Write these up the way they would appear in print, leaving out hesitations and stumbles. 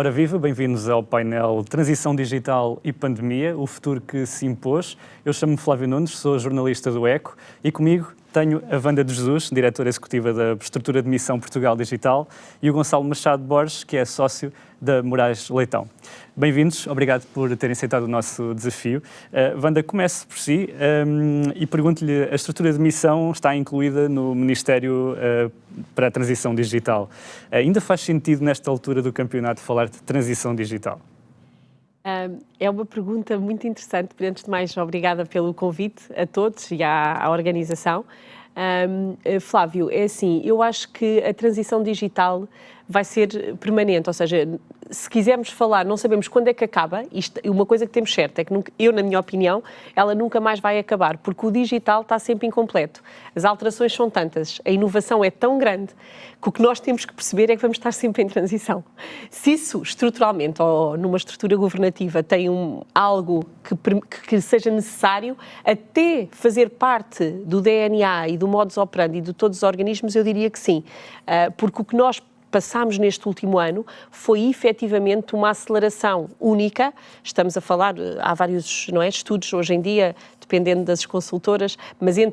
Ora viva, bem-vindos ao painel Transição Digital e Pandemia, o futuro que se impôs. Eu chamo-me Flávio Nunes, sou jornalista do ECO e comigo tenho a Wanda de Jesus, diretora executiva da Estrutura de Missão Portugal Digital, e o Gonçalo Machado Borges, que é sócio da Moraes Leitão. Bem-vindos, obrigado por terem aceitado o nosso desafio. Wanda, comece por si e pergunto-lhe, a estrutura de missão está incluída no Ministério para a Transição Digital. Ainda faz sentido, nesta altura do campeonato, falar de transição digital? É uma pergunta muito interessante. Antes de mais, obrigada pelo convite a todos e à organização. Flávio, é assim, eu acho que a transição digital vai ser permanente, ou seja, se quisermos falar, não sabemos quando é que acaba, uma coisa que temos certa é que eu, na minha opinião, ela nunca mais vai acabar, porque o digital está sempre incompleto. As alterações são tantas, a inovação é tão grande, que o que nós temos que perceber é que vamos estar sempre em transição. Se isso, estruturalmente, ou numa estrutura governativa, tem algo que seja necessário, até fazer parte do DNA e do modus operandi de todos os organismos, eu diria que sim, porque o que nós passámos neste último ano foi efetivamente uma aceleração única. Estamos a falar, há vários estudos hoje em dia, dependendo das consultoras, mas de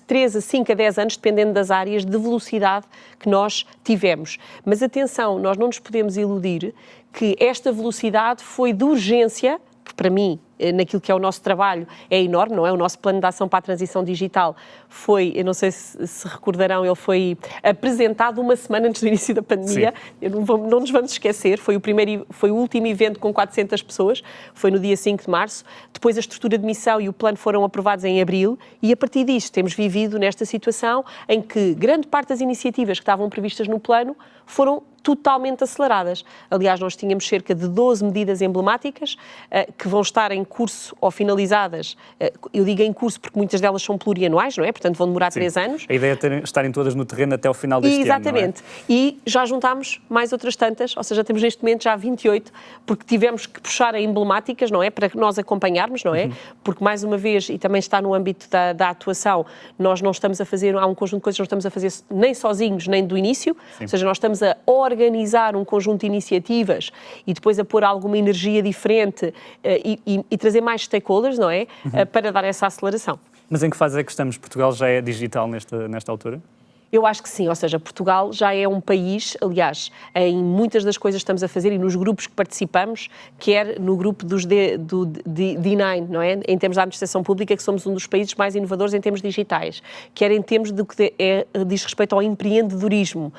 3 a 5 a 10 anos, dependendo das áreas de velocidade que nós tivemos. Mas atenção, nós não nos podemos iludir que esta velocidade foi de urgência, que para mim, naquilo que é o nosso trabalho, é enorme, não é? O nosso plano de ação para a transição digital foi, eu não sei se recordarão, ele foi apresentado uma semana antes do início da pandemia. Não nos vamos esquecer, foi o último evento com 400 pessoas, foi no dia 5 de março. Depois a estrutura de missão e o plano foram aprovados em abril e a partir disto temos vivido nesta situação em que grande parte das iniciativas que estavam previstas no plano foram totalmente aceleradas. Aliás, nós tínhamos cerca de 12 medidas emblemáticas que vão estar em curso ou finalizadas. Eu digo em curso porque muitas delas são plurianuais, não é? Portanto, vão demorar 3 anos. A ideia é estarem todas no terreno até ao final deste ano, exatamente. Não é? E já juntámos mais outras tantas, ou seja, temos neste momento já 28, porque tivemos que puxar a emblemáticas, não é? Para nós acompanharmos, não é? Porque, mais uma vez, e também está no âmbito da atuação, nós não estamos a fazer, há um conjunto de coisas que não estamos a fazer nem sozinhos, nem do início, ou seja, nós estamos a organizar um conjunto de iniciativas e depois a pôr alguma energia diferente e trazer mais stakeholders, não é? Para dar essa aceleração. Mas em que fase é que estamos? Portugal já é digital nesta altura? Eu acho que sim, ou seja, Portugal já é um país, aliás, em muitas das coisas que estamos a fazer e nos grupos que participamos, quer no grupo do D9, não é? Em termos da administração pública, que somos um dos países mais inovadores em termos digitais, quer em termos do que diz respeito ao empreendedorismo,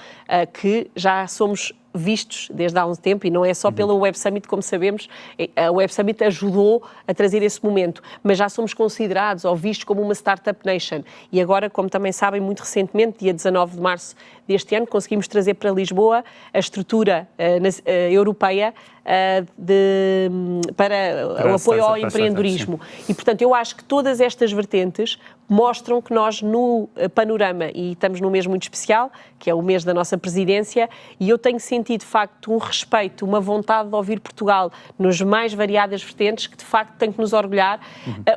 que já somos vistos desde há um tempo, e não é só pela Web Summit, como sabemos, a Web Summit ajudou a trazer esse momento, mas já somos considerados ou vistos como uma Startup Nation. E agora, como também sabem, muito recentemente, dia 19 de março deste ano, conseguimos trazer para Lisboa a estrutura europeia para o apoio ao empreendedorismo. E, portanto, eu acho que todas estas vertentes mostram que nós, no panorama, e estamos num mês muito especial, que é o mês da nossa presidência, e eu tenho sentido, de facto, um respeito, uma vontade de ouvir Portugal nos mais variadas vertentes, que, de facto, tem que nos orgulhar,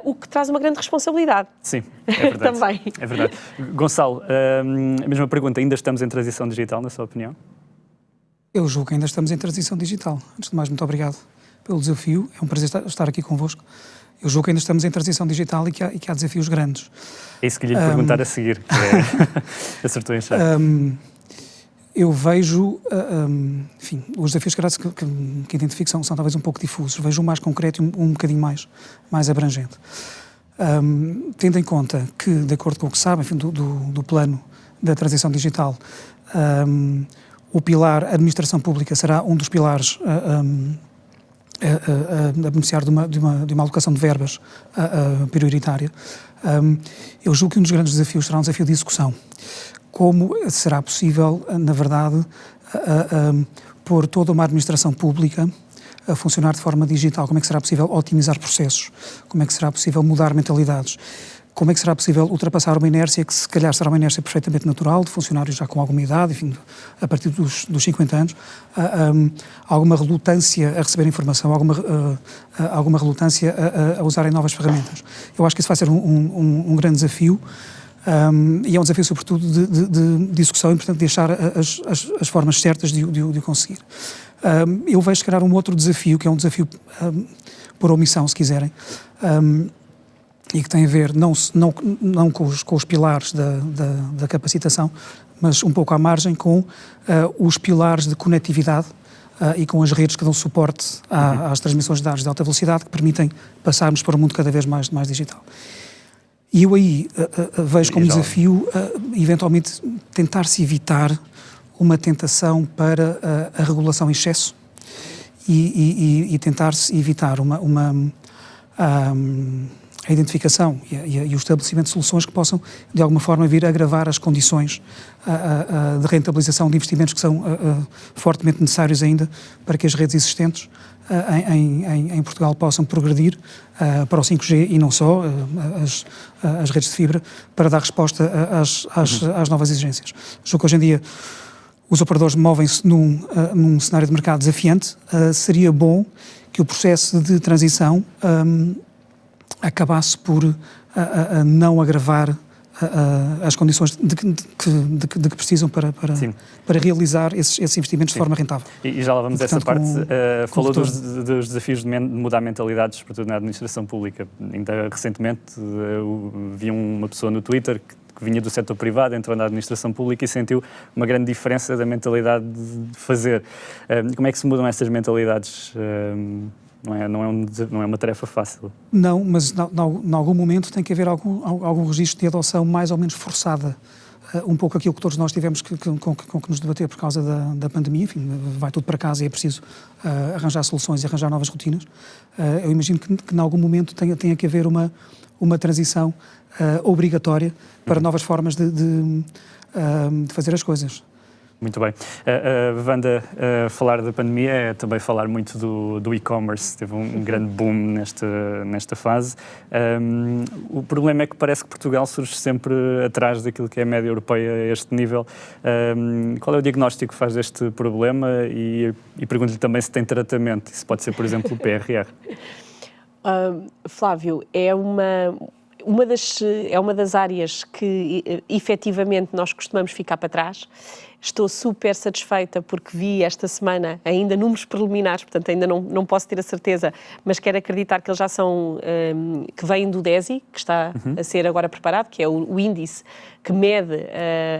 o que traz uma grande responsabilidade. Sim, é verdade. Também. É verdade. Gonçalo, a mesma pergunta, ainda estamos em transição digital, na sua opinião? Eu julgo que ainda estamos em transição digital. Antes de mais, muito obrigado pelo desafio. É um prazer estar aqui convosco. Eu julgo que ainda estamos em transição digital e que há desafios grandes. É isso que lhe perguntar a seguir. Acertou em cheio. Eu vejo, enfim, os desafios que identifico são talvez um pouco difusos. Vejo um mais concreto e um bocadinho mais abrangente. Tendo em conta que, de acordo com o que sabem, enfim, do plano da transição digital, o pilar administração pública será um dos pilares a beneficiar de uma alocação de verbas prioritária. Eu julgo que um dos grandes desafios será um desafio de execução. Como será possível, na verdade, pôr toda uma administração pública a funcionar de forma digital? Como é que será possível otimizar processos? Como é que será possível mudar mentalidades? Como é que será possível ultrapassar uma inércia que se calhar será uma inércia perfeitamente natural, de funcionários já com alguma idade, enfim, a partir dos 50 anos, alguma relutância a receber informação, alguma relutância a usarem novas ferramentas. Eu acho que isso vai ser um grande desafio. E é um desafio, sobretudo, de execução e, portanto, de achar as formas certas de o conseguir. Eu vejo, se calhar, um outro desafio, que é um desafio por omissão, se quiserem, e que tem a ver não com os pilares da capacitação, mas um pouco à margem com os pilares de conectividade e com as redes que dão suporte às transmissões de dados de alta velocidade, que permitem passarmos para um mundo cada vez mais digital. E eu aí vejo como desafio, eventualmente, tentar-se evitar uma tentação para a regulação em excesso e tentar-se evitar a identificação e o estabelecimento de soluções que possam, de alguma forma, vir a agravar as condições de rentabilização de investimentos que são fortemente necessários ainda para que as redes existentes em Portugal possam progredir para o 5G e não só, as redes de fibra, para dar resposta às novas exigências. Julgo que hoje em dia os operadores movem-se num cenário de mercado desafiante. Seria bom que o processo de transição acabasse por não agravar as condições de que precisam para realizar esses investimentos de forma rentável. E já lá vamos a essa parte. Falou dos desafios de mudar mentalidades, sobretudo na administração pública. Ainda recentemente vi uma pessoa no Twitter que vinha do setor privado, entrou na administração pública e sentiu uma grande diferença da mentalidade de fazer. Como é que se mudam essas mentalidades? Não é uma tarefa fácil. Não, mas em algum momento tem que haver algum registro de adoção mais ou menos forçada. Um pouco aquilo que todos nós tivemos com que nos debater por causa da pandemia. Enfim, vai tudo para casa e é preciso arranjar soluções e arranjar novas rotinas. Eu imagino que em algum momento tenha que haver uma transição obrigatória para novas formas de fazer as coisas. Muito bem. Wanda, falar da pandemia é também falar muito do e-commerce. Teve um grande boom nesta fase. O problema é que parece que Portugal surge sempre atrás daquilo que é a média europeia a este nível. Qual é o diagnóstico que faz deste problema? E pergunto-lhe também se tem tratamento. Isso pode ser, por exemplo, o PRR. Flávio, é uma das áreas que efetivamente nós costumamos ficar para trás. Estou super satisfeita porque vi esta semana ainda números preliminares, portanto ainda não posso ter a certeza, mas quero acreditar que eles já são, que vêm do DESI, que está a ser agora preparado, que é o índice que mede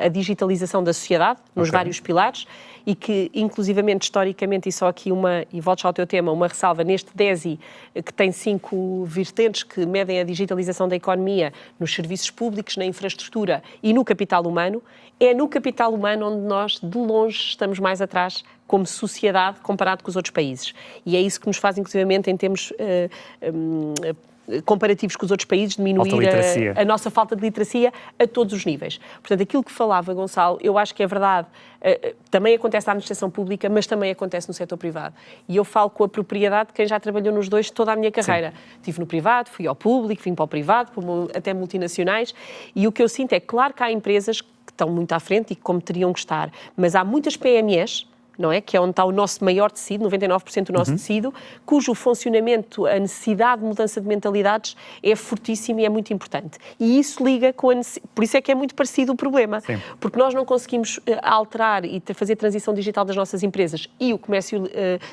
a digitalização da sociedade nos vários pilares e que, inclusivamente, historicamente, e só aqui e volto ao teu tema, uma ressalva neste DESI, que tem 5 vertentes que medem a digitalização da economia nos serviços públicos, na infraestrutura e no capital humano. É no capital humano onde nós, de longe, estamos mais atrás como sociedade comparado com os outros países. E é isso que nos faz, inclusivamente, em termos comparativos com os outros países, diminuir a nossa falta de literacia a todos os níveis. Portanto, aquilo que falava, Gonçalo, eu acho que é verdade. Também acontece na administração pública, mas também acontece no setor privado. E eu falo com a propriedade de quem já trabalhou nos dois toda a minha carreira. Sim. Estive no privado, fui ao público, vim para o privado, até multinacionais, e o que eu sinto é, claro que há empresas que estão muito à frente e como teriam que estar, mas há muitas PMEs, não é? Que é onde está o nosso maior tecido, 99% do nosso tecido, cujo funcionamento, a necessidade de mudança de mentalidades é fortíssima e é muito importante. E isso liga com por isso é que é muito parecido o problema. Sim. Porque nós não conseguimos alterar e fazer transição digital das nossas empresas e o comércio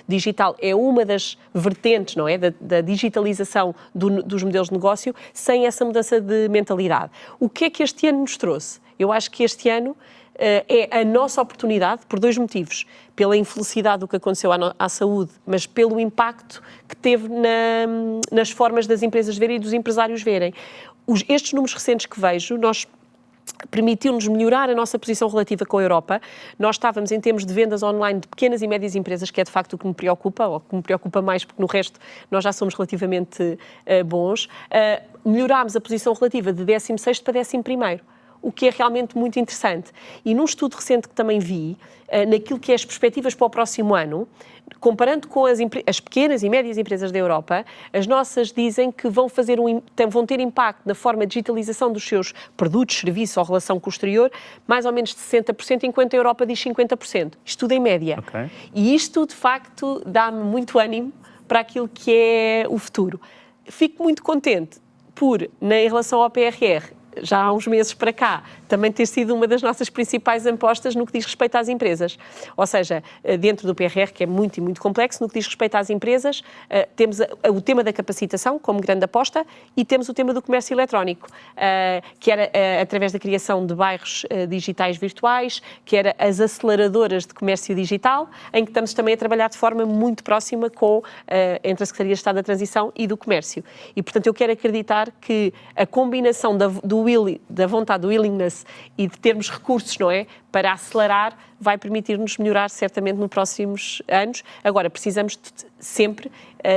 digital é uma das vertentes, não é? Da digitalização dos modelos de negócio sem essa mudança de mentalidade. O que é que este ano nos trouxe? Eu acho que este ano é a nossa oportunidade, por 2 motivos. Pela infelicidade do que aconteceu à saúde, mas pelo impacto que teve nas formas das empresas verem e dos empresários verem. Estes números recentes que vejo, permitiu-nos melhorar a nossa posição relativa com a Europa. Nós estávamos em termos de vendas online de pequenas e médias empresas, que é de facto o que me preocupa, ou que me preocupa mais, porque no resto nós já somos relativamente bons. Melhorámos a posição relativa de 16º para 11º. O que é realmente muito interessante. E num estudo recente que também vi, naquilo que é as perspectivas para o próximo ano, comparando com as pequenas e médias empresas da Europa, as nossas dizem que vão ter impacto na forma de digitalização dos seus produtos, serviços ou relação com o exterior, mais ou menos de 60%, enquanto a Europa diz 50%. Isto tudo em média. Okay. E isto, de facto, dá-me muito ânimo para aquilo que é o futuro. Fico muito contente em relação ao PRR, já há uns meses para cá, também ter sido uma das nossas principais apostas no que diz respeito às empresas. Ou seja, dentro do PRR, que é muito e muito complexo, no que diz respeito às empresas, temos o tema da capacitação como grande aposta e temos o tema do comércio eletrónico, que era através da criação de bairros digitais virtuais, que era as aceleradoras de comércio digital, em que estamos também a trabalhar de forma muito próxima entre a Secretaria de Estado da Transição e do Comércio. E, portanto, eu quero acreditar que a combinação da vontade, do willingness e de termos recursos, não é, para acelerar, vai permitir-nos melhorar certamente nos próximos anos. Agora, precisamos sempre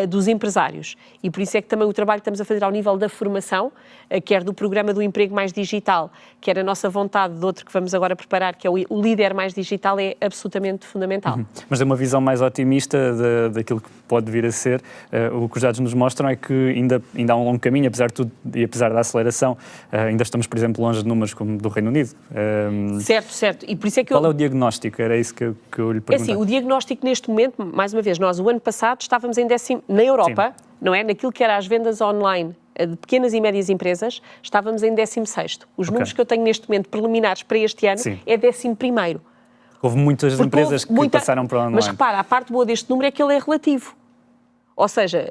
dos empresários e por isso é que também o trabalho que estamos a fazer ao nível da formação, quer do programa do emprego mais digital, quer a nossa vontade de outro que vamos agora preparar, que é o líder mais digital, é absolutamente fundamental. Mas é uma visão mais otimista daquilo que pode vir a ser. O que os dados nos mostram é que ainda há um longo caminho, apesar de tudo e apesar da aceleração, ainda estamos, por exemplo, longe de números como do Reino Unido. Certo. E por isso é que Qual é o diagnóstico? Era isso que eu lhe perguntei. É assim, o diagnóstico neste momento, mais uma vez, nós o ano passado estávamos em décimo, na Europa, sim, não é? Naquilo que era as vendas online de pequenas e médias empresas, estávamos em 16º. Os números que eu tenho neste momento preliminares para este ano, sim, é 11º. Houve muitas empresas que passaram para o online. Mas repara, a parte boa deste número é que ele é relativo. Ou seja,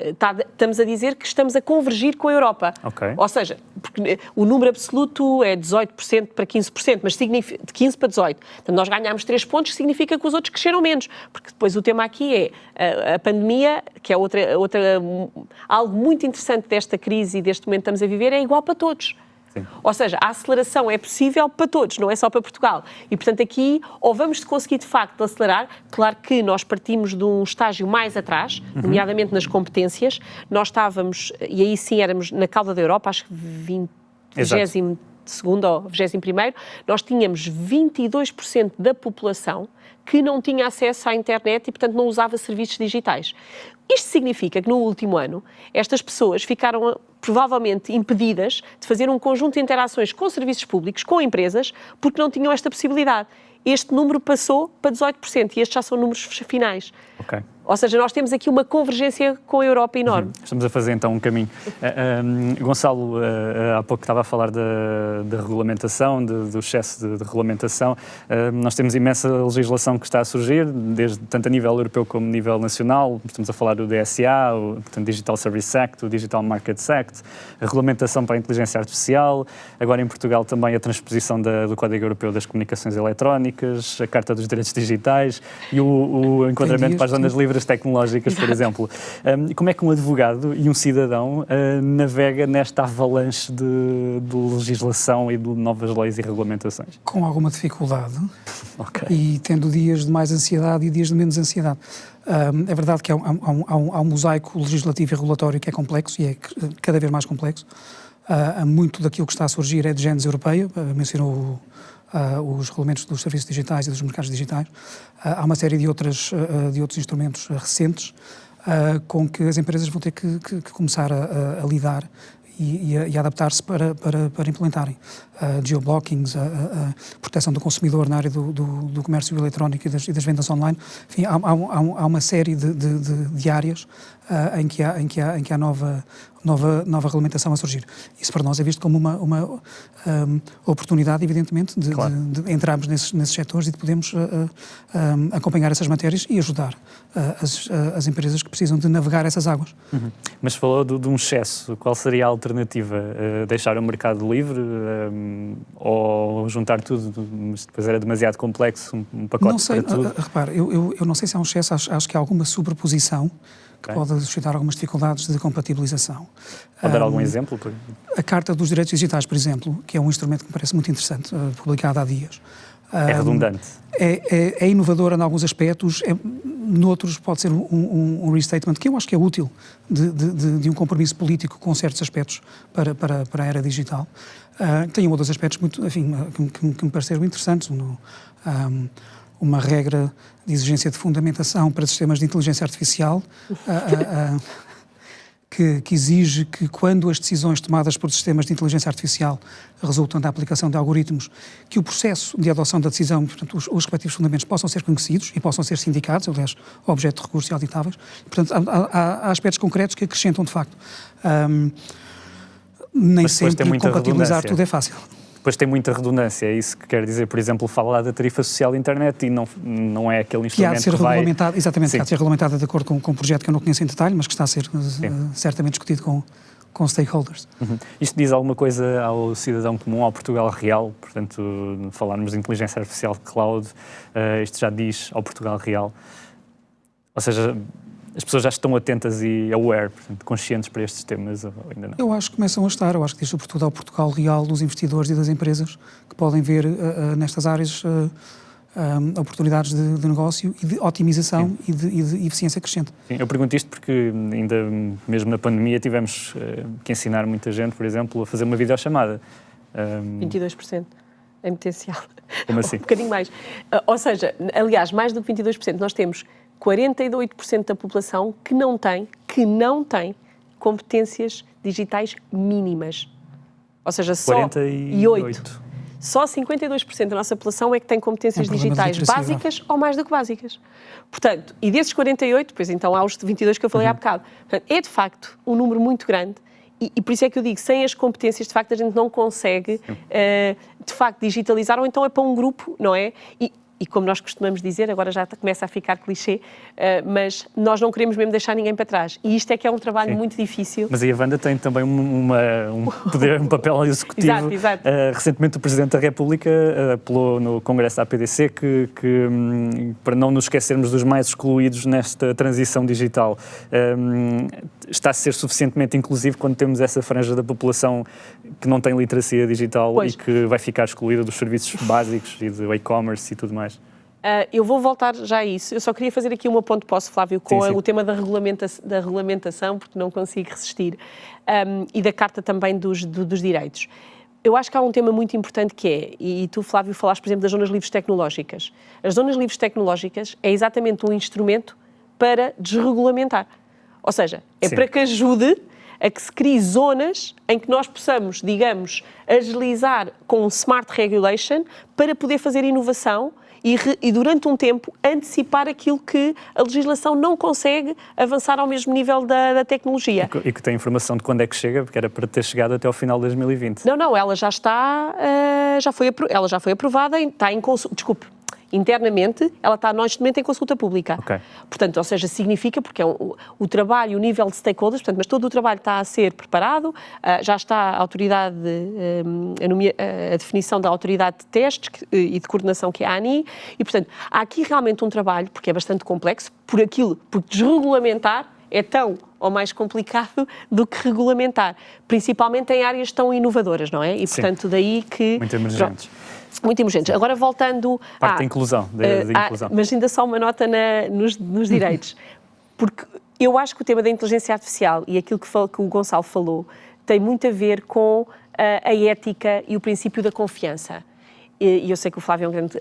estamos a dizer que estamos a convergir com a Europa. Okay. Ou seja, porque o número absoluto é 18% para 15%, mas significa, de 15% para 18%. Portanto, nós ganhámos 3 pontos, que significa que os outros cresceram menos. Porque depois o tema aqui é a pandemia, que é algo muito interessante desta crise e deste momento que estamos a viver, é igual para todos. Sim. Ou seja, a aceleração é possível para todos, não é só para Portugal. E, portanto, aqui, ou vamos conseguir, de facto, acelerar, claro que nós partimos de um estágio mais atrás, nomeadamente nas competências, nós estávamos, e aí sim éramos na cauda da Europa, acho que 22º ou 21º, nós tínhamos 22% da população que não tinha acesso à internet e, portanto, não usava serviços digitais. Isto significa que no último ano estas pessoas ficaram provavelmente impedidas de fazer um conjunto de interações com serviços públicos, com empresas, porque não tinham esta possibilidade. Este número passou para 18% e estes já são números finais. Ok. Ou seja, nós temos aqui uma convergência com a Europa enorme. Estamos a fazer então um caminho. Gonçalo, há pouco estava a falar da regulamentação, do excesso de regulamentação. Nós temos imensa legislação que está a surgir, tanto a nível europeu como a nível nacional. Estamos a falar do DSA, o Digital Service Act, o Digital Markets Act, a regulamentação para a inteligência artificial, agora em Portugal também a transposição do Código Europeu das Comunicações Eletrónicas, a Carta dos Direitos Digitais e o enquadramento para as zonas livres tecnológicas, por exemplo. Como é que um advogado e um cidadão navega nesta avalanche de legislação e de novas leis e regulamentações? Com alguma dificuldade e tendo dias de mais ansiedade e dias de menos ansiedade. É verdade que há um mosaico legislativo e regulatório que é complexo e é cada vez mais complexo. Muito daquilo que está a surgir é de génese europeia, mencionou os regulamentos dos serviços digitais e dos mercados digitais. Há uma série de outros instrumentos recentes com que as empresas vão ter que começar a lidar e adaptar-se para implementarem. Geoblockings, a proteção do consumidor na área do comércio eletrónico e das vendas online. Enfim, há uma série de áreas em que há nova regulamentação a surgir. Isso para nós é visto como uma oportunidade, evidentemente, de entrarmos nesses setores e de podermos acompanhar essas matérias e ajudar as empresas que precisam de navegar essas águas. Mas falou de um excesso. Qual seria a alternativa? Deixar o mercado livre ou juntar tudo? Mas depois era demasiado complexo, um pacote não sei, para tudo? Repare, eu não sei se há um excesso, acho que há alguma sobreposição que pode suscitar algumas dificuldades de compatibilização. Pode dar algum exemplo? A Carta dos Direitos Digitais, por exemplo, que é um instrumento que me parece muito interessante, publicado há dias. É redundante. É inovadora em alguns aspectos, noutros pode ser um restatement, que eu acho que é útil, de um compromisso político com certos aspectos para a era digital. Tem outros aspectos muito, enfim, que me pareceram interessantes. Uma regra de exigência de fundamentação para sistemas de inteligência artificial, que exige que quando as decisões tomadas por sistemas de inteligência artificial resultam da aplicação de algoritmos, que o processo de adoção da decisão, portanto, os respectivos fundamentos possam ser conhecidos e possam ser sindicados, aliás, objeto de recurso e auditáveis. Portanto, há aspectos concretos que acrescentam, de facto. Nem Mas depois tem sempre muita compatibilizar redundância. tudo é fácil. Depois tem muita redundância, é isso que quer dizer, por exemplo, falar da tarifa social da internet e não é aquele Que há instrumento de ser que vai... regulamentada, exatamente, Sim. que há de ser regulamentada de acordo com um projeto que eu não conheço em detalhe, mas que está a ser certamente discutido com stakeholders. Isto diz alguma coisa ao cidadão comum, ao Portugal real, portanto, falarmos de inteligência artificial cloud, isto já diz ao Portugal real, ou seja, as pessoas já estão atentas e aware, portanto, conscientes para estes temas, ou ainda não? Eu acho que começam a estar, eu acho que diz sobretudo ao Portugal real dos investidores e das empresas que podem ver nestas áreas oportunidades de negócio e de otimização e de eficiência crescente. Sim, eu pergunto isto porque ainda mesmo na pandemia tivemos que ensinar muita gente, por exemplo, a fazer uma videochamada. 22% em potencial. Como assim? Um bocadinho mais. Ou seja, aliás, mais do que 22%, nós temos 48% da população que não tem competências digitais mínimas. Ou seja, só 48%. Só 52% da nossa população é que tem competências problema de digitais literacia, básicas ou mais do que básicas. Portanto, e desses 48, pois então há os 22 que eu falei há bocado. Portanto, é de facto um número muito grande e por isso é que eu digo, sem as competências, de facto, a gente não consegue, de facto, digitalizar, ou então é para um grupo, não é? E como nós costumamos dizer, agora já começa a ficar clichê, mas nós não queremos mesmo deixar ninguém para trás. E isto é que é um trabalho muito difícil. Mas aí a Wanda tem também um papel executivo. Exato. Recentemente o Presidente da República apelou no Congresso da APDC que para não nos esquecermos dos mais excluídos nesta transição digital, está a ser suficientemente inclusivo quando temos essa franja da população que não tem literacia digital e que vai ficar excluída dos serviços básicos e do e-commerce e tudo mais? Eu vou voltar já a isso. Eu só queria fazer aqui uma ponto posso, Flávio, com sim. o tema da regulamentação, porque não consigo resistir, e da Carta também dos Direitos. Eu acho que há um tema muito importante que é, e tu, Flávio, falaste, por exemplo, das zonas livres tecnológicas. As zonas livres tecnológicas é exatamente um instrumento para desregulamentar. Ou seja, é para que ajude a que se crie zonas em que nós possamos, digamos, agilizar com smart regulation para poder fazer inovação e durante um tempo antecipar aquilo que a legislação não consegue avançar ao mesmo nível da tecnologia. E que tem informação de quando é que chega, porque era para ter chegado até ao final de 2020. Não, ela já está, ela já foi aprovada, está em consulta, desculpe. Internamente, ela está neste momento em consulta pública. Okay. Portanto, ou seja, significa, porque é o trabalho, o nível de stakeholders, portanto, mas todo o trabalho está a ser preparado, já está a autoridade, a definição da autoridade de testes e de coordenação que é a ANI, e, portanto, há aqui realmente um trabalho, porque é bastante complexo, porque desregulamentar é tão ou mais complicado do que regulamentar, principalmente em áreas tão inovadoras, não é? E, portanto, daí que... Muito emergentes. Muito emergentes. Agora, voltando... Parte da inclusão, da inclusão. Mas ainda só uma nota nos direitos. Porque eu acho que o tema da inteligência artificial e aquilo que o Gonçalo falou tem muito a ver com a ética e o princípio da confiança. E eu sei que o Flávio é um grande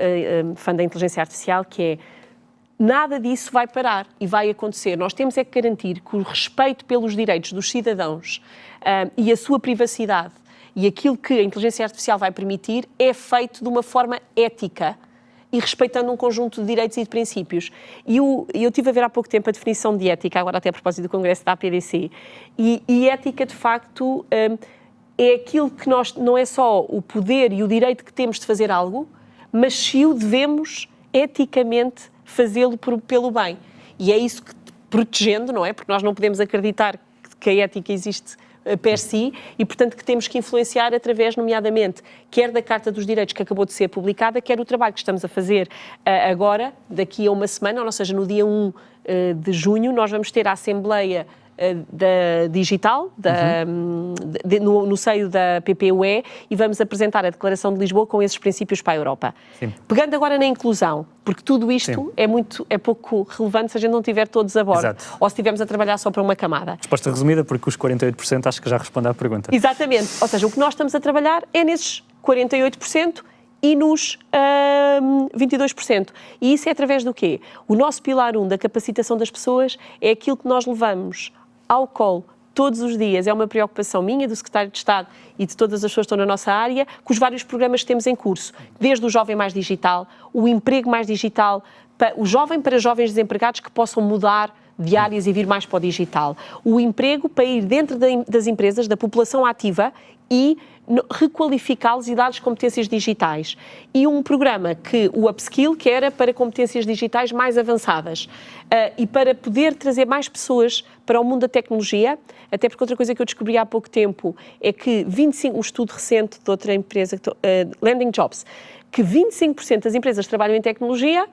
fã da inteligência artificial, que é nada disso vai parar e vai acontecer. Nós temos é que garantir que o respeito pelos direitos dos cidadãos e a sua privacidade e aquilo que a inteligência artificial vai permitir é feito de uma forma ética e respeitando um conjunto de direitos e de princípios. E eu estive a ver há pouco tempo a definição de ética, agora até a propósito do Congresso da APDC, e ética, de facto, é aquilo que nós, não é só o poder e o direito que temos de fazer algo, mas se o devemos eticamente fazê-lo pelo bem. E é isso que, protegendo, não é? Porque nós não podemos acreditar que a ética existe per si e, portanto, que temos que influenciar através, nomeadamente, quer da Carta dos Direitos que acabou de ser publicada, quer o trabalho que estamos a fazer agora, daqui a uma semana, ou seja, no dia 1 de junho, nós vamos ter a Assembleia da Digital, no seio da PPUE, e vamos apresentar a Declaração de Lisboa com esses princípios para a Europa. Sim. Pegando agora na inclusão, porque tudo isto é pouco relevante se a gente não tiver todos a bordo, Exato. Ou se estivermos a trabalhar só para uma camada. Resposta resumida, porque os 48% acho que já responde à pergunta. Exatamente, ou seja, o que nós estamos a trabalhar é nesses 48%, e nos 22%. E isso é através do quê? O nosso pilar 1 da capacitação das pessoas é aquilo que nós levamos ao colo todos os dias. É uma preocupação minha, do Secretário de Estado e de todas as pessoas que estão na nossa área, com os vários programas que temos em curso. Desde o Jovem Mais Digital, o Emprego Mais Digital, o Jovem para Jovens Desempregados que possam mudar de áreas e vir mais para o digital. O emprego para ir dentro das empresas, da população ativa e requalificá-los e dar-lhes competências digitais. E um programa que o Upskill, que era para competências digitais mais avançadas e para poder trazer mais pessoas para o mundo da tecnologia, até porque outra coisa que eu descobri há pouco tempo é que um estudo recente de outra empresa, Landing Jobs, que 25% das empresas que trabalham em tecnologia,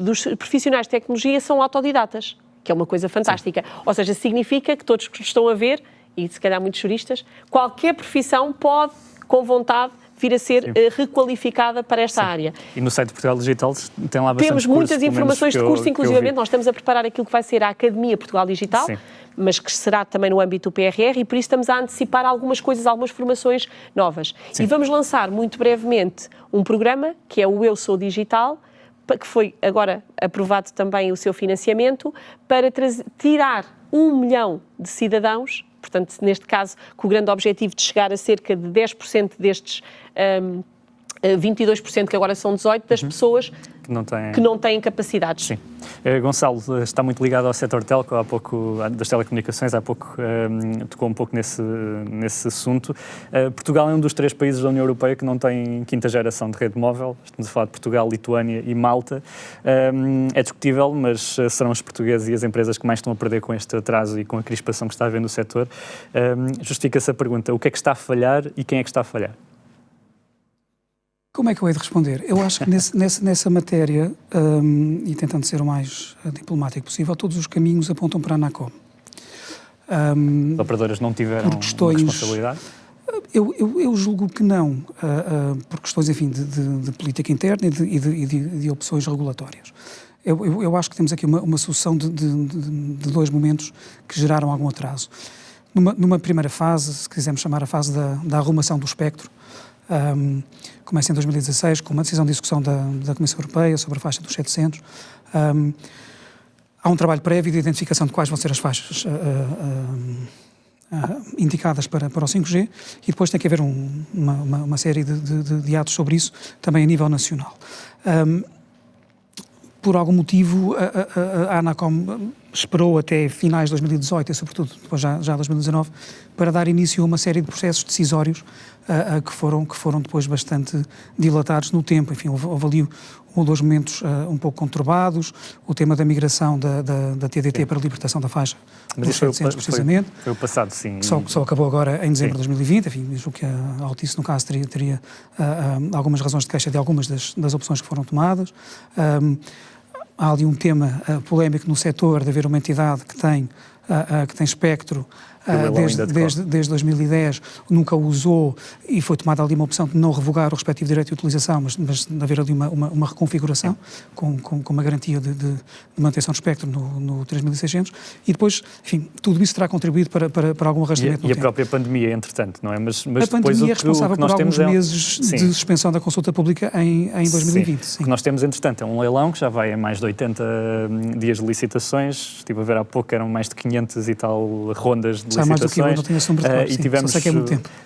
dos profissionais de tecnologia são autodidatas, que é uma coisa fantástica. Sim. Ou seja, significa que todos que estão a ver, e se calhar muitos juristas, qualquer profissão pode, com vontade, vir a ser requalificada para esta área. E no site de Portugal Digital tem lá bastante Temos muitas informações de curso, inclusivamente nós estamos a preparar aquilo que vai ser a Academia Portugal Digital, sim, mas que será também no âmbito do PRR, e por isso estamos a antecipar algumas coisas, algumas formações novas. Sim. E vamos lançar muito brevemente um programa, que é o Eu Sou Digital, que foi agora aprovado também o seu financiamento, para tirar 1 milhão de cidadãos, portanto, neste caso, com o grande objetivo de chegar a cerca de 10% destes 22%, que agora são 18%, das pessoas que não têm capacidades. Sim. Gonçalo está muito ligado ao setor telco, há pouco, das telecomunicações, há pouco tocou um pouco nesse assunto. Portugal é um dos 3 países da União Europeia que não tem 5ª geração de rede móvel. Estamos a falar de Portugal, Lituânia e Malta. É discutível, mas serão os portugueses e as empresas que mais estão a perder com este atraso e com a crispação que está a haver no setor. Justifica-se a pergunta, o que é que está a falhar e quem é que está a falhar? Como é que eu hei de responder? Eu acho que nessa matéria, e tentando ser o mais diplomático possível, todos os caminhos apontam para a Anacom. As operadoras não tiveram responsabilidade? Eu julgo que não, por questões, enfim, de política interna e de opções regulatórias. Eu acho que temos aqui uma sucessão de 2 momentos que geraram algum atraso. Numa primeira fase, se quisermos chamar a fase da arrumação do espectro, começa em 2016 com uma decisão de execução da Comissão Europeia sobre a faixa dos 700. Há um trabalho prévio de identificação de quais vão ser as faixas indicadas para o 5G e depois tem que haver uma série de atos sobre isso também a nível nacional. Por algum motivo, a Anacom esperou até finais de 2018 e, sobretudo, depois já 2019, para dar início a uma série de processos decisórios que foram depois bastante dilatados no tempo. Enfim, houve ali 1 ou 2 momentos um pouco conturbados, o tema da migração da TDT para a libertação da faixa. Mas isso precisamente. Foi o passado, sim. Só acabou agora em dezembro de 2020, enfim, mesmo que a Altice, no caso, teria algumas razões de queixa de algumas das opções que foram tomadas. Há ali um tema polémico no setor de haver uma entidade que tem espectro desde 2010, nunca usou e foi tomada ali uma opção de não revogar o respectivo direito de utilização, mas de haver ali uma reconfiguração com uma garantia de manutenção do espectro no 3600 e depois, enfim, tudo isso terá contribuído para algum arrastamento no tempo. E a própria pandemia, entretanto, não é? Mas a pandemia é responsável por alguns meses de suspensão da consulta pública em 2020. Sim. O que nós temos, entretanto, é um leilão que já vai em mais de 80 dias de licitações. Estive a ver há pouco, eram mais de 500 e tal rondas de licitações. Mais do que eu, não tenho esse número de cor, e tivemos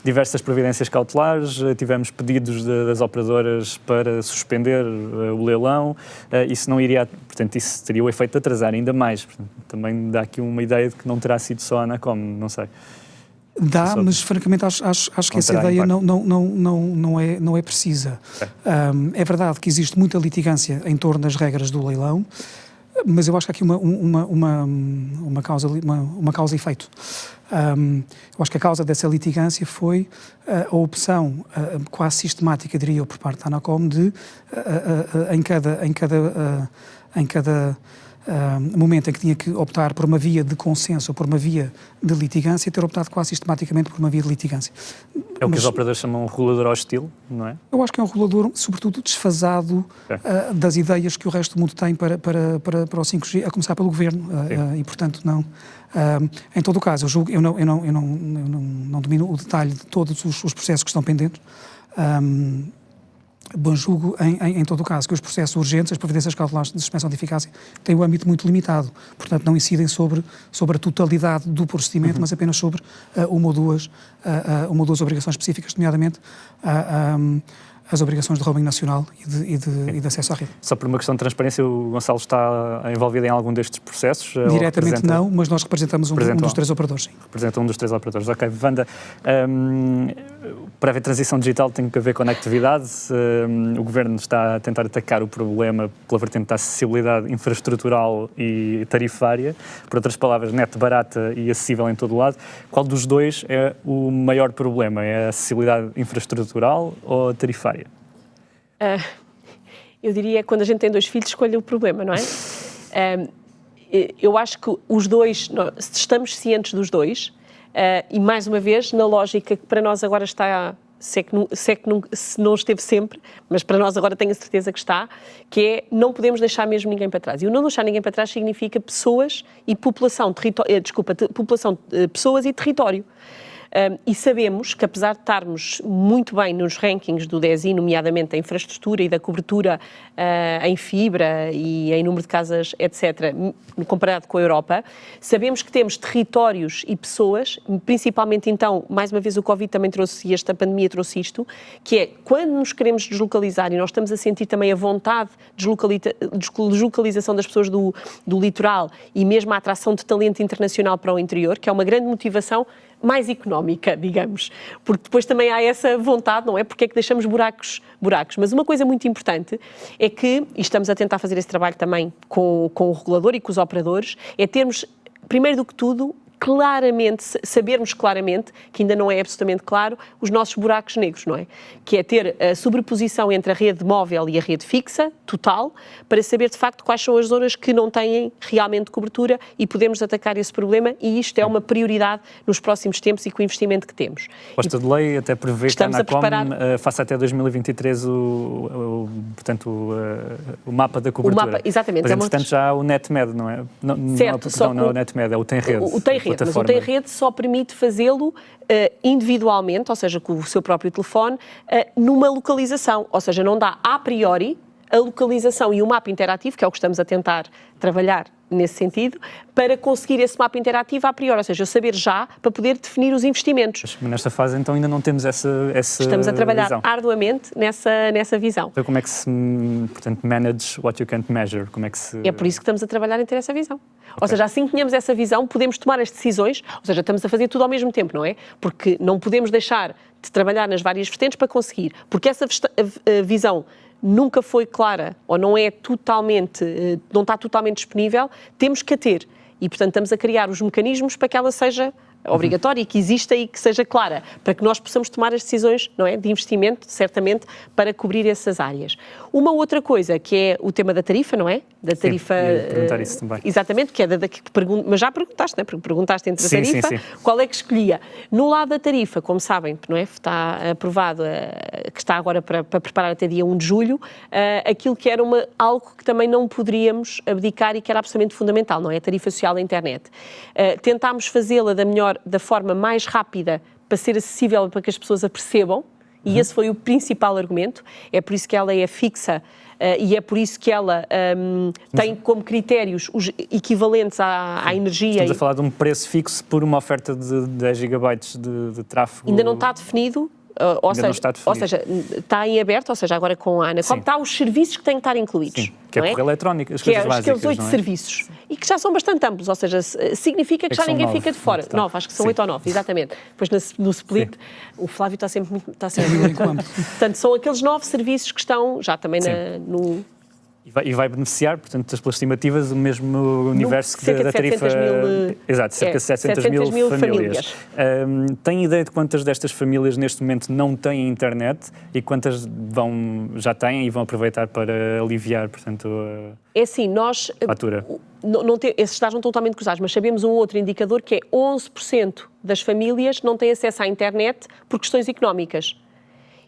diversas providências cautelares, tivemos pedidos das operadoras para suspender o leilão, isso não iria, portanto, isso teria o efeito de atrasar ainda mais. Portanto, também dá aqui uma ideia de que não terá sido só a Anacom, não sei. Dá, mas francamente acho que essa ideia não é precisa. É verdade que existe muita litigância em torno das regras do leilão, mas eu acho que há aqui uma causa e efeito. Eu acho que a causa dessa litigância foi a opção quase sistemática, diria eu, por parte da Anacom de, em cada momento em que tinha que optar por uma via de consenso ou por uma via de litigância, ter optado quase sistematicamente por uma via de litigância. É o que os operadores chamam um regulador hostil, não é? Eu acho que é um regulador, sobretudo, desfasado das ideias que o resto do mundo tem para o 5G, a começar pelo Governo, e, portanto, não... em todo o caso, eu não domino o detalhe de todos os processos que estão pendentes, bom, julgo, em todo o caso, que os processos urgentes, as providências cautelares de suspensão de eficácia, têm um âmbito muito limitado, portanto não incidem sobre a totalidade do procedimento, mas apenas sobre uma ou duas obrigações específicas, nomeadamente as obrigações de roaming nacional e de acesso à rede. Só por uma questão de transparência, o Gonçalo está envolvido em algum destes processos? Diretamente não, mas nós representamos um dos 3 operadores, sim. Representa um dos 3 operadores. Ok, Wanda, para haver transição digital tem que haver conectividade. O Governo está a tentar atacar o problema pela vertente da acessibilidade infraestrutural e tarifária. Por outras palavras, net barata e acessível em todo o lado. Qual dos dois é o maior problema? É a acessibilidade infraestrutural ou a tarifária? Eu diria que quando a gente tem 2 filhos, escolhe o problema, não é? Eu acho que os dois, estamos cientes dos dois, e mais uma vez, na lógica que para nós agora está, se não esteve sempre, mas para nós agora tenho a certeza que está, que é não podemos deixar mesmo ninguém para trás. E o não deixar ninguém para trás significa pessoas e população, pessoas e território. E sabemos que, apesar de estarmos muito bem nos rankings do DESI, nomeadamente da infraestrutura e da cobertura em fibra e em número de casas, etc., comparado com a Europa, sabemos que temos territórios e pessoas, principalmente então, mais uma vez o Covid também trouxe, e esta pandemia trouxe isto, que é quando nos queremos deslocalizar e nós estamos a sentir também a vontade de deslocalização das pessoas do litoral e mesmo a atração de talento internacional para o interior, que é uma grande motivação mais económica, digamos, porque depois também há essa vontade, não é? Porque é que deixamos buracos. Mas uma coisa muito importante é que, e estamos a tentar fazer esse trabalho também com o regulador e com os operadores, é termos, primeiro do que tudo, sabermos claramente, que ainda não é absolutamente claro, os nossos buracos negros, não é? Que é ter a sobreposição entre a rede móvel e a rede fixa, total, para saber de facto quais são as zonas que não têm realmente cobertura e podemos atacar esse problema, e isto é uma prioridade nos próximos tempos e com o investimento que temos. Proposta de lei até prevê que a Anacom faça até 2023 o mapa da cobertura. O mapa, exatamente. Mas, entretanto, já há o NetMed, não é? Certo, não é o NetMed, é o Tem-Rede. O Tem-Rede, mas o Tem-Rede só permite fazê-lo individualmente, ou seja, com o seu próprio telefone, numa localização, ou seja, não dá a priori a localização e o mapa interativo, que é o que estamos a tentar trabalhar nesse sentido, para conseguir esse mapa interativo a priori, ou seja, eu saber já para poder definir os investimentos. Mas nesta fase, então, ainda não temos essa Estamos a trabalhar visão arduamente nessa visão. Então, como é que se, portanto, manage what you can't measure? Como é que se... É por isso que estamos a trabalhar em ter essa visão. Okay. Ou seja, assim que tenhamos essa visão, podemos tomar as decisões, ou seja, estamos a fazer tudo ao mesmo tempo, não é? Porque não podemos deixar de trabalhar nas várias vertentes para conseguir, porque essa visão nunca foi clara ou não está totalmente disponível, temos que a ter. E, portanto, estamos a criar os mecanismos para que ela seja obrigatória e que exista e que seja clara, para que nós possamos tomar as decisões, não é, de investimento, certamente, para cobrir essas áreas. Uma outra coisa, que é o tema da tarifa, não é? Da tarifa... Sim, perguntar isso também. Exatamente, que é da que mas já perguntaste, não é? Porque perguntaste entre a tarifa, sim. Qual é que escolhia? No lado da tarifa, como sabem, não é? Está aprovado, que está agora para preparar até dia 1 de julho, aquilo que era algo que também não poderíamos abdicar e que era absolutamente fundamental, não é? A tarifa social da internet. Tentámos fazê-la da forma mais rápida para ser acessível, para que as pessoas a percebam, e esse foi o principal argumento. É por isso que ela é fixa e é por isso que ela tem como critérios os equivalentes à energia. Estamos a falar de um preço fixo por uma oferta de 10 GB de tráfego. Ainda não está definido. Ou seja, está em aberto, ou seja, agora com a Anacom, está os serviços que têm que estar incluídos. Sim, que é por eletrónica, as coisas básicas, aqueles 8 serviços. E que já são bastante amplos, ou seja, significa que já ninguém fica de fora. 9, acho que são 8 ou 9, exatamente. Depois no split, o Flávio está sempre muito... Portanto, são aqueles 9 serviços que estão já também no... E vai beneficiar, portanto, pelas estimativas, o mesmo universo da tarifa... Exato, cerca de 700 mil famílias. Tem ideia de quantas destas famílias neste momento não têm internet e quantas já têm e vão aproveitar para aliviar, portanto, é assim, nós... fatura? Esses dados não estão totalmente cruzados, mas sabemos um outro indicador que é 11% das famílias não têm acesso à internet por questões económicas.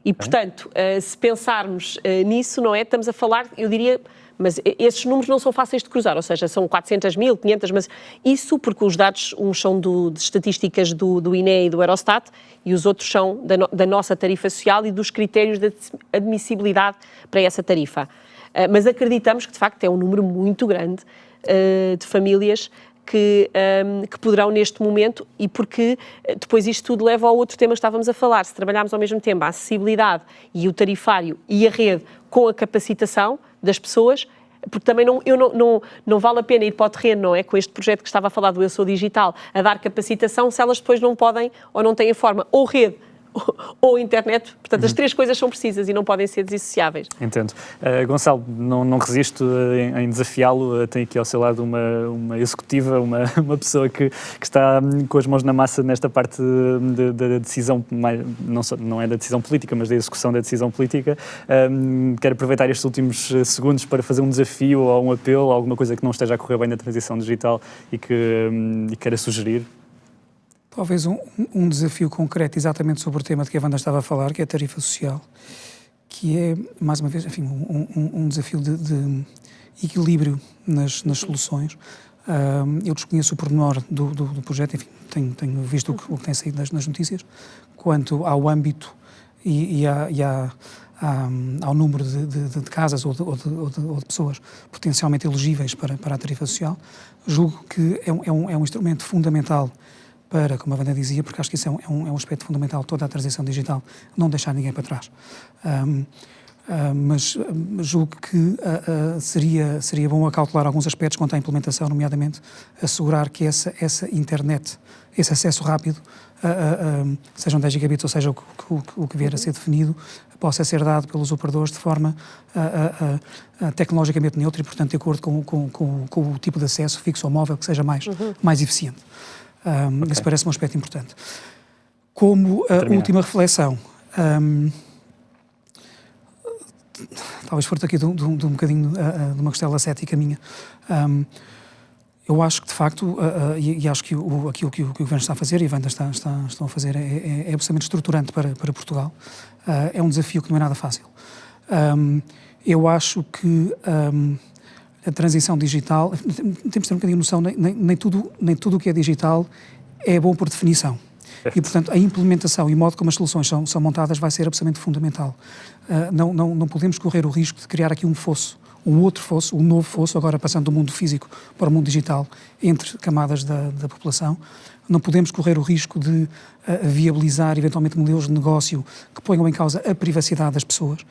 E, portanto, se pensarmos nisso, não é? Estamos a falar, eu diria, mas esses números não são fáceis de cruzar, ou seja, são 400 mil, 500, mas isso porque os dados, uns são de estatísticas do INE e do Eurostat e os outros são da nossa tarifa social e dos critérios de admissibilidade para essa tarifa. Mas acreditamos que, de facto, é um número muito grande de famílias que poderão neste momento, e porque depois isto tudo leva ao outro tema que estávamos a falar. Se trabalharmos ao mesmo tempo a acessibilidade e o tarifário e a rede com a capacitação das pessoas, porque também não vale a pena ir para o terreno, não é? Com este projeto que estava a falar do Eu Sou Digital, a dar capacitação, se elas depois não podem ou não têm forma, ou rede, ou internet. Portanto, as três coisas são precisas e não podem ser dissociáveis. Entendo. Gonçalo, não resisto em desafiá-lo. Tem aqui ao seu lado uma executiva, uma pessoa que está com as mãos na massa nesta parte da decisão, não é da decisão política, mas da execução da decisão política. Quero aproveitar estes últimos segundos para fazer um desafio ou um apelo, alguma coisa que não esteja a correr bem na transição digital e que queira sugerir. Talvez um desafio concreto exatamente sobre o tema de que a Wanda estava a falar, que é a tarifa social, que é, mais uma vez, enfim, um desafio de equilíbrio nas soluções. Eu desconheço o pormenor do projeto, enfim, tenho visto o que tem saído nas notícias, quanto ao âmbito e ao número de casas ou de pessoas potencialmente elegíveis para a tarifa social. Julgo que é um instrumento fundamental para, como a Wanda dizia, porque acho que isso é um aspecto fundamental de toda a transição digital, não deixar ninguém para trás. Mas julgo que seria bom acautelar alguns aspectos quanto à implementação, nomeadamente assegurar que essa internet, esse acesso rápido, sejam 10 gigabits ou seja o que vier a ser definido, possa ser dado pelos operadores de forma tecnologicamente neutra e, portanto, de acordo com o tipo de acesso fixo ou móvel que seja mais eficiente. Okay. Isso parece um aspecto importante. Como última reflexão, talvez for aqui de um bocadinho de uma costela cética minha, eu acho que de facto, e acho que aquilo que o Governo está a fazer e a Wanda estão a fazer é absolutamente estruturante para Portugal. É um desafio que não é nada fácil. Eu acho que a transição digital, temos de ter um bocadinho de noção, nem tudo o que é digital é bom por definição. E, portanto, a implementação e o modo como as soluções são montadas vai ser absolutamente fundamental. Não podemos correr o risco de criar aqui um novo fosso, agora passando do mundo físico para o mundo digital, entre camadas da população. Não podemos correr o risco de viabilizar, eventualmente, modelos de negócio que ponham em causa a privacidade das pessoas.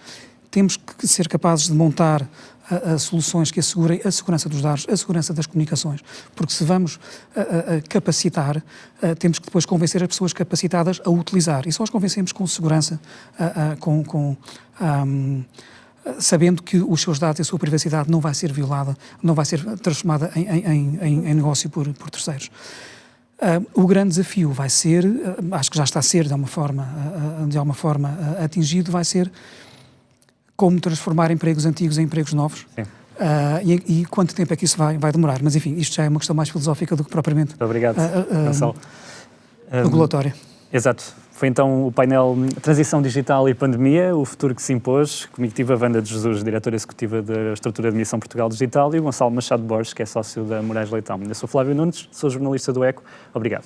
Temos que ser capazes de montar soluções que assegurem a segurança dos dados, a segurança das comunicações, porque se vamos capacitar, temos que depois convencer as pessoas capacitadas a utilizar, e só as convencemos com segurança, sabendo que os seus dados e a sua privacidade não vai ser violada, não vai ser transformada em negócio por terceiros. O grande desafio vai ser, acho que já está a ser de alguma forma atingido, vai ser como transformar empregos antigos em empregos novos. E quanto tempo é que isso vai demorar? Mas, enfim, isto já é uma questão mais filosófica do que propriamente regulatória. Exato. Foi então o painel Transição Digital e Pandemia, o futuro que se impôs. Comigo tive a Wanda de Jesus, diretora executiva da Estrutura de Missão Portugal Digital, e o Gonçalo Machado Borges, que é sócio da Moraes Leitão. Eu sou Flávio Nunes, sou jornalista do ECO. Obrigado.